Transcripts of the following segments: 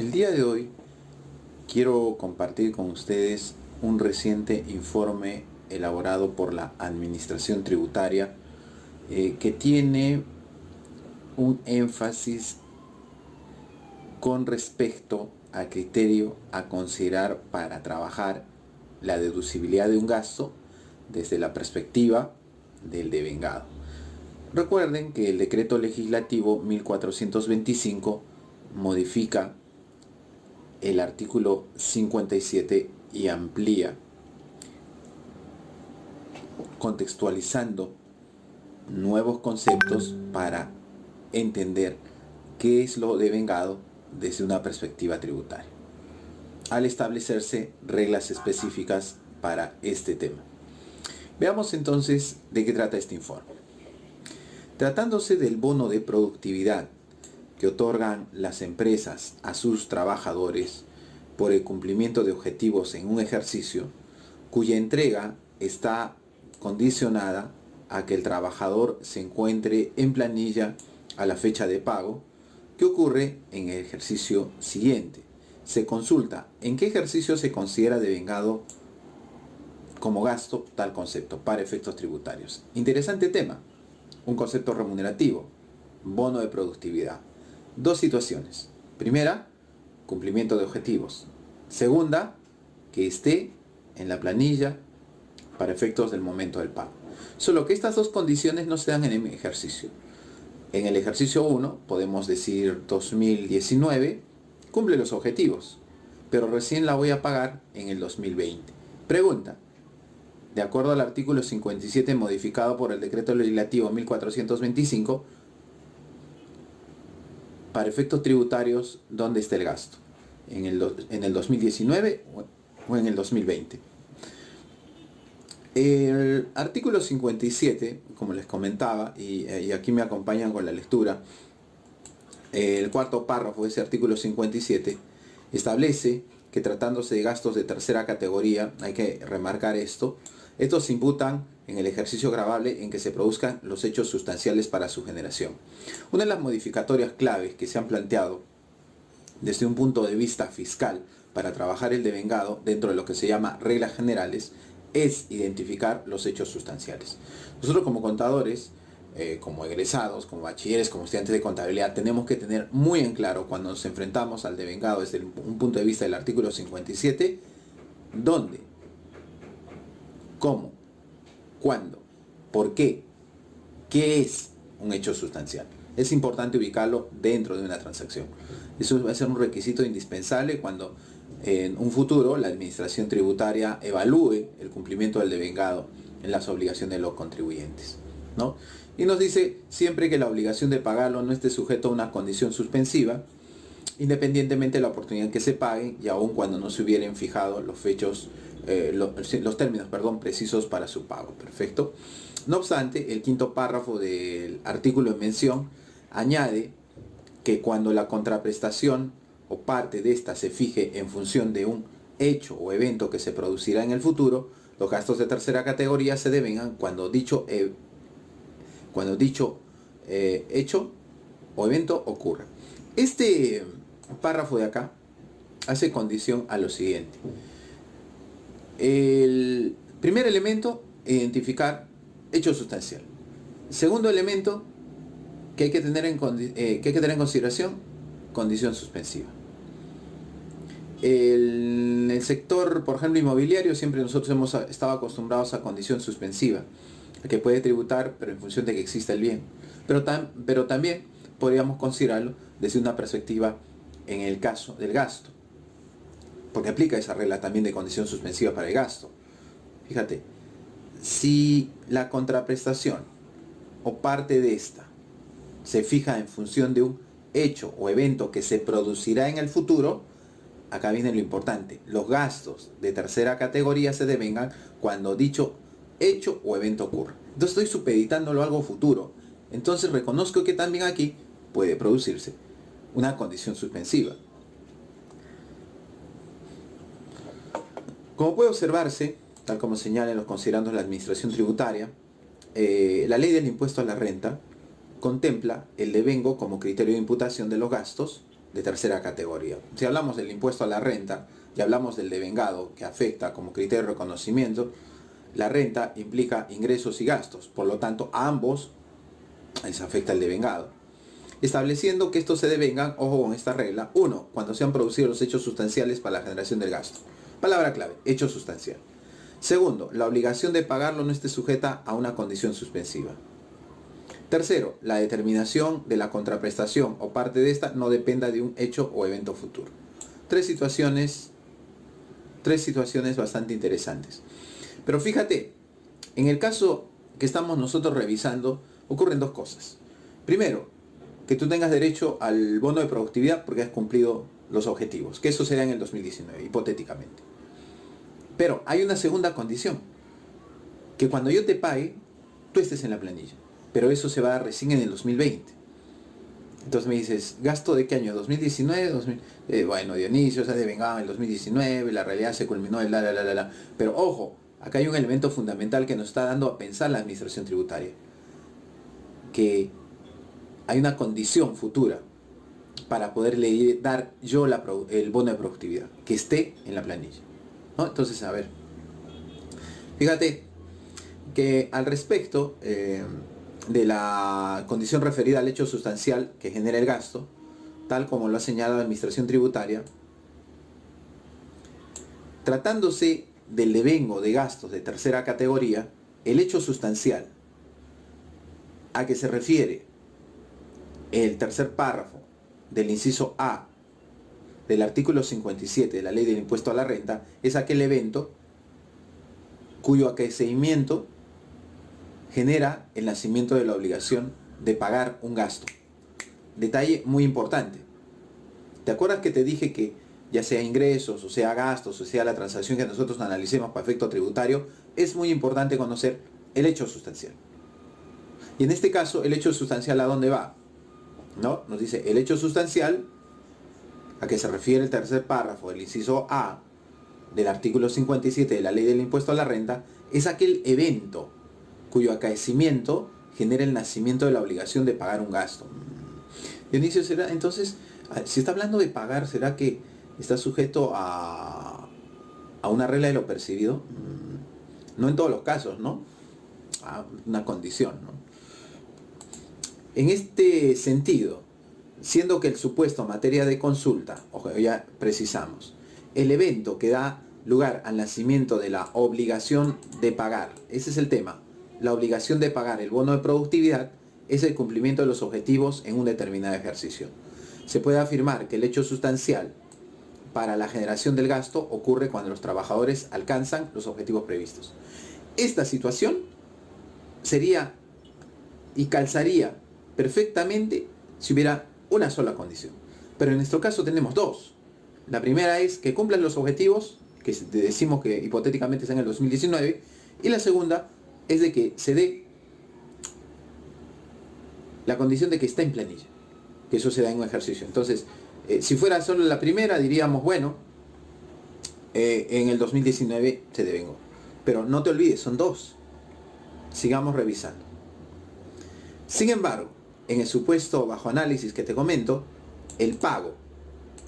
El día de hoy quiero compartir con ustedes un reciente informe elaborado por la Administración Tributaria que tiene un énfasis con respecto al criterio a considerar para trabajar la deducibilidad de un gasto desde la perspectiva del devengado. Recuerden que el decreto legislativo 1425 modifica el artículo 57 y amplía, contextualizando nuevos conceptos para entender qué es lo devengado desde una perspectiva tributaria, al establecerse reglas específicas para este tema. Veamos entonces de qué trata este informe. Tratándose del bono de productividad que otorgan las empresas a sus trabajadores por el cumplimiento de objetivos en un ejercicio, cuya entrega está condicionada a que el trabajador se encuentre en planilla a la fecha de pago, que ocurre en el ejercicio siguiente. Se consulta en qué ejercicio se considera devengado como gasto tal concepto para efectos tributarios. Interesante tema, un concepto remunerativo, bono de productividad. Dos situaciones. Primera, cumplimiento de objetivos. Segunda, que esté en la planilla para efectos del momento del pago. Solo que estas dos condiciones no se dan en el ejercicio. En el ejercicio 1, podemos decir 2019, cumple los objetivos, pero recién la voy a pagar en el 2020. Pregunta. De acuerdo al artículo 57 modificado por el decreto legislativo 1425, para efectos tributarios, ¿dónde está el gasto? ¿En el 2019 o en el 2020? El artículo 57, como les comentaba, y aquí me acompañan con la lectura, el cuarto párrafo de ese artículo 57 establece que tratándose de gastos de tercera categoría, hay que remarcar esto, estos se imputan en el ejercicio gravable en que se produzcan los hechos sustanciales para su generación. Una de las modificatorias claves que se han planteado desde un punto de vista fiscal para trabajar el devengado dentro de lo que se llama reglas generales es identificar los hechos sustanciales. Nosotros como contadores, como egresados, como bachilleres, como estudiantes de contabilidad, tenemos que tener muy en claro cuando nos enfrentamos al devengado desde un punto de vista del artículo 57, dónde, cómo, cuándo, por qué es un hecho sustancial. Es importante ubicarlo dentro de una transacción. Eso va a ser un requisito indispensable cuando en un futuro la administración tributaria evalúe el cumplimiento del devengado en las obligaciones de los contribuyentes, ¿no? Y nos dice siempre que la obligación de pagarlo no esté sujeto a una condición suspensiva, independientemente de la oportunidad que se pague y aun cuando no se hubieran fijado los términos precisos para su pago. Perfecto. No obstante, el quinto párrafo del artículo en mención añade que cuando la contraprestación o parte de esta se fije en función de un hecho o evento que se producirá en el futuro, los gastos de tercera categoría se devengan cuando dicho hecho o evento ocurra. Este párrafo de acá hace condición a lo siguiente. El primer elemento, identificar hecho sustancial. Segundo elemento que hay que tener en consideración, condición suspensiva. En el sector, por ejemplo, inmobiliario, siempre nosotros hemos estado acostumbrados a condición suspensiva, que puede tributar, pero en función de que exista el bien. Pero también podríamos considerarlo desde una perspectiva en el caso del gasto, porque aplica esa regla también de condición suspensiva para el gasto. Fíjate, si la contraprestación o parte de esta se fija en función de un hecho o evento que se producirá en el futuro, acá viene lo importante, los gastos de tercera categoría se devengan cuando dicho hecho o evento ocurra. Entonces estoy supeditándolo a algo futuro. Entonces reconozco que también aquí puede producirse una condición suspensiva. Como puede observarse, tal como señalan los considerandos de la Administración Tributaria, la ley del impuesto a la renta contempla el devengo como criterio de imputación de los gastos de tercera categoría. Si hablamos del impuesto a la renta y hablamos del devengado que afecta como criterio de reconocimiento, la renta implica ingresos y gastos, por lo tanto a ambos les afecta el devengado. Estableciendo que estos se devengan, ojo con esta regla, 1. Cuando se han producido los hechos sustanciales para la generación del gasto. Palabra clave, hecho sustancial. Segundo, la obligación de pagarlo no esté sujeta a una condición suspensiva. Tercero, la determinación de la contraprestación o parte de esta no dependa de un hecho o evento futuro. Tres situaciones bastante interesantes. Pero fíjate, en el caso que estamos nosotros revisando, ocurren dos cosas. Primero, que tú tengas derecho al bono de productividad porque has cumplido los objetivos, que eso será en el 2019, hipotéticamente. Pero hay una segunda condición, que cuando yo te pague, tú estés en la planilla. Pero eso se va a dar recién en el 2020. Entonces me dices, ¿gasto de qué año? ¿2019? Bueno, Dionisio, se ha devengado en el 2019, la realidad se culminó, Pero ojo, acá hay un elemento fundamental que nos está dando a pensar la administración tributaria. Que hay una condición futura para poderle dar yo el bono de productividad, que esté en la planilla, ¿no? Entonces, a ver, fíjate que al respecto de la condición referida al hecho sustancial que genera el gasto, tal como lo ha señalado la administración tributaria, tratándose del devengo de gastos de tercera categoría, el hecho sustancial a que se refiere el tercer párrafo del inciso A del artículo 57 de la Ley del Impuesto a la Renta es aquel evento cuyo acaecimiento genera el nacimiento de la obligación de pagar un gasto. Detalle muy importante. ¿Te acuerdas que te dije que ya sea ingresos, o sea gastos, o sea la transacción que nosotros analicemos para efecto tributario, es muy importante conocer el hecho sustancial? Y en este caso, el hecho sustancial, ¿a dónde va? ¿No? Nos dice, el hecho sustancial a que se refiere el tercer párrafo del inciso A del artículo 57 de la Ley del Impuesto a la Renta es aquel evento cuyo acaecimiento genera el nacimiento de la obligación de pagar un gasto. Dionisio, ¿será entonces, si está hablando de pagar, será que está sujeto a una regla de lo percibido? No en todos los casos, ¿no? A una condición, ¿no? En este sentido, siendo que el supuesto materia de consulta, ojo, ya precisamos, el evento que da lugar al nacimiento de la obligación de pagar, ese es el tema, la obligación de pagar el bono de productividad es el cumplimiento de los objetivos en un determinado ejercicio. Se puede afirmar que el hecho sustancial para la generación del gasto ocurre cuando los trabajadores alcanzan los objetivos previstos. Esta situación sería y calzaría perfectamente si hubiera una sola condición. Pero en nuestro caso tenemos dos. La primera es que cumplan los objetivos, que decimos que hipotéticamente está en el 2019, y la segunda es de que se dé la condición de que está en planilla, que eso se da en un ejercicio. Entonces, si fuera solo la primera, diríamos, bueno, en el 2019 se devengó. Pero no te olvides, son dos. Sigamos revisando. Sin embargo, en el supuesto bajo análisis que te comento, el pago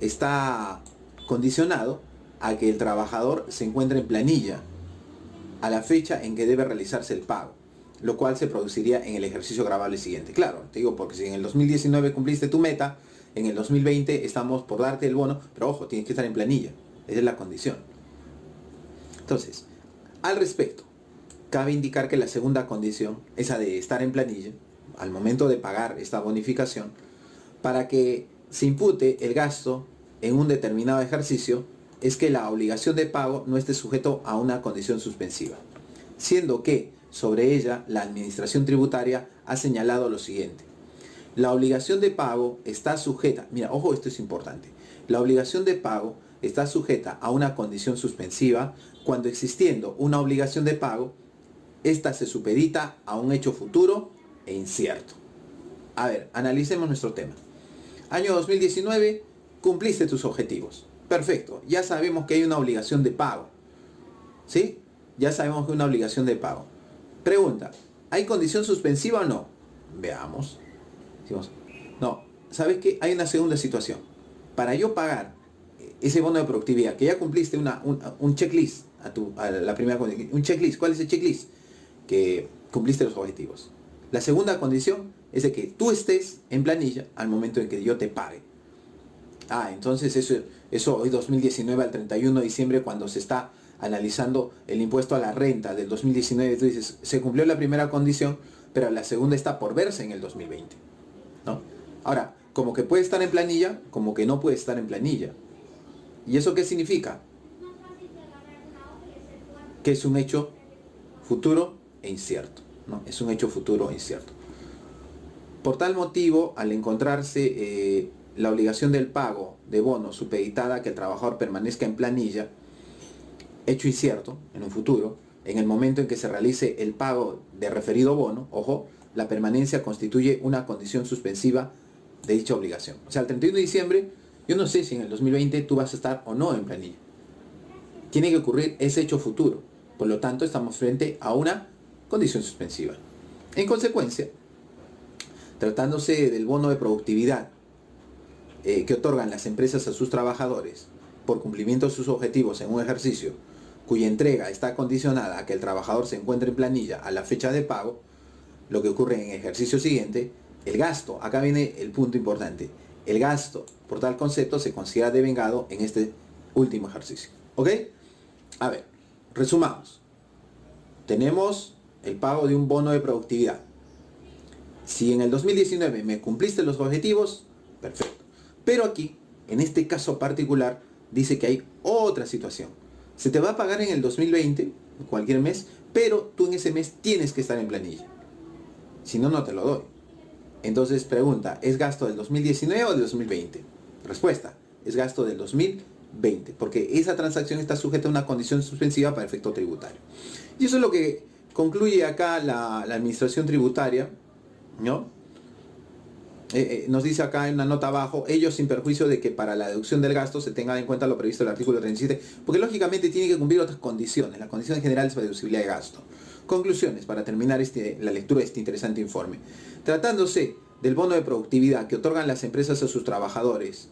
está condicionado a que el trabajador se encuentre en planilla a la fecha en que debe realizarse el pago, lo cual se produciría en el ejercicio gravable siguiente. Claro, te digo porque si en el 2019 cumpliste tu meta, en el 2020 estamos por darte el bono, pero ojo, tienes que estar en planilla. Esa es la condición. Entonces, al respecto, cabe indicar que la segunda condición, esa de estar en planilla, al momento de pagar esta bonificación, para que se impute el gasto en un determinado ejercicio, es que la obligación de pago no esté sujeto a una condición suspensiva, siendo que sobre ella la administración tributaria ha señalado lo siguiente: la obligación de pago está sujeta, mira, ojo, esto es importante, la obligación de pago está sujeta a una condición suspensiva cuando, existiendo una obligación de pago, esta se supedita a un hecho futuro e incierto. A ver, analicemos nuestro tema. Año 2019, cumpliste tus objetivos. Perfecto, ya sabemos que hay una obligación de pago. ¿Sí? Ya sabemos que hay una obligación de pago. Pregunta, ¿hay condición suspensiva o no? Veamos. Decimos, no, ¿sabes qué? Hay una segunda situación. para yo pagar ese bono de productividad, que ya cumpliste un checklist a la primera condición. Un checklist, ¿cuál es el checklist? Que cumpliste los objetivos. La segunda condición es de que tú estés en planilla al momento en que yo te pague. Entonces eso hoy 2019 al 31 de diciembre, cuando se está analizando el impuesto a la renta del 2019, tú dices, se cumplió la primera condición, pero la segunda está por verse en el 2020, ¿no? Ahora, como que puede estar en planilla, como que no puede estar en planilla. ¿Y eso qué significa? Que es un hecho futuro e incierto, ¿no? Es un hecho futuro e incierto. Por tal motivo, al encontrarse la obligación del pago de bono supeditada a que el trabajador permanezca en planilla, hecho incierto en un futuro, en el momento en que se realice el pago de referido bono, ojo, la permanencia constituye una condición suspensiva de dicha obligación. O sea, el 31 de diciembre, yo no sé si en el 2020 tú vas a estar o no en planilla. Tiene que ocurrir ese hecho futuro. Por lo tanto, estamos frente a una condición suspensiva. En consecuencia, tratándose del bono de productividad que otorgan las empresas a sus trabajadores por cumplimiento de sus objetivos en un ejercicio cuya entrega está condicionada a que el trabajador se encuentre en planilla a la fecha de pago, lo que ocurre en el ejercicio siguiente, el gasto, acá viene el punto importante, el gasto por tal concepto se considera devengado en este último ejercicio. ¿Ok? A ver, resumamos. Tenemos el pago de un bono de productividad. Si en el 2019 me cumpliste los objetivos, perfecto. Pero aquí, en este caso particular, dice que hay otra situación. Se te va a pagar en el 2020, cualquier mes, pero tú en ese mes tienes que estar en planilla. Si no, no te lo doy. Entonces pregunta, ¿es gasto del 2019 o del 2020? Respuesta, es gasto del 2020, porque esa transacción está sujeta a una condición suspensiva para efecto tributario. Y eso es lo que concluye acá la administración tributaria, ¿no? Nos dice acá en una nota abajo, ello sin perjuicio de que para la deducción del gasto se tenga en cuenta lo previsto en el artículo 37, porque lógicamente tiene que cumplir otras condiciones, las condiciones generales para deducibilidad de gasto. Conclusiones, para terminar la lectura de este interesante informe. Tratándose del bono de productividad que otorgan las empresas a sus trabajadores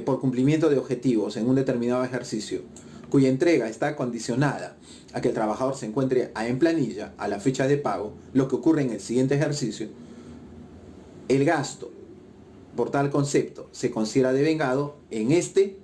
por cumplimiento de objetivos en un determinado ejercicio, cuya entrega está condicionada a que el trabajador se encuentre en planilla a la fecha de pago, lo que ocurre en el siguiente ejercicio, el gasto por tal concepto se considera devengado en este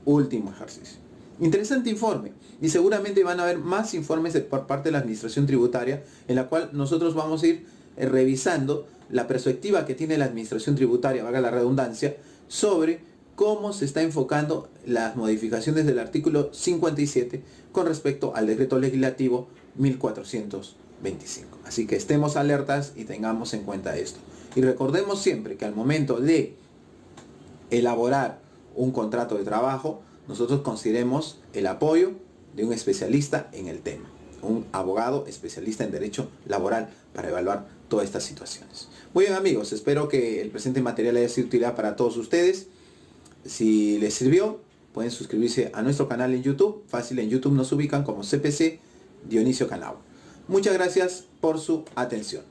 último ejercicio. Interesante informe, y seguramente van a haber más informes por parte de la administración tributaria, en la cual nosotros vamos a ir revisando la perspectiva que tiene la administración tributaria, valga la redundancia, sobre cómo se está enfocando las modificaciones del artículo 57 con respecto al decreto legislativo 1425. Así que estemos alertas y tengamos en cuenta esto. Y recordemos siempre que al momento de elaborar un contrato de trabajo, nosotros consideremos el apoyo de un especialista en el tema, un abogado especialista en derecho laboral para evaluar todas estas situaciones. Muy bien amigos, espero que el presente material haya sido de utilidad para todos ustedes. Si les sirvió, pueden suscribirse a nuestro canal en YouTube. Fácil, en YouTube nos ubican como CPC Dionisio Canao. Muchas gracias por su atención.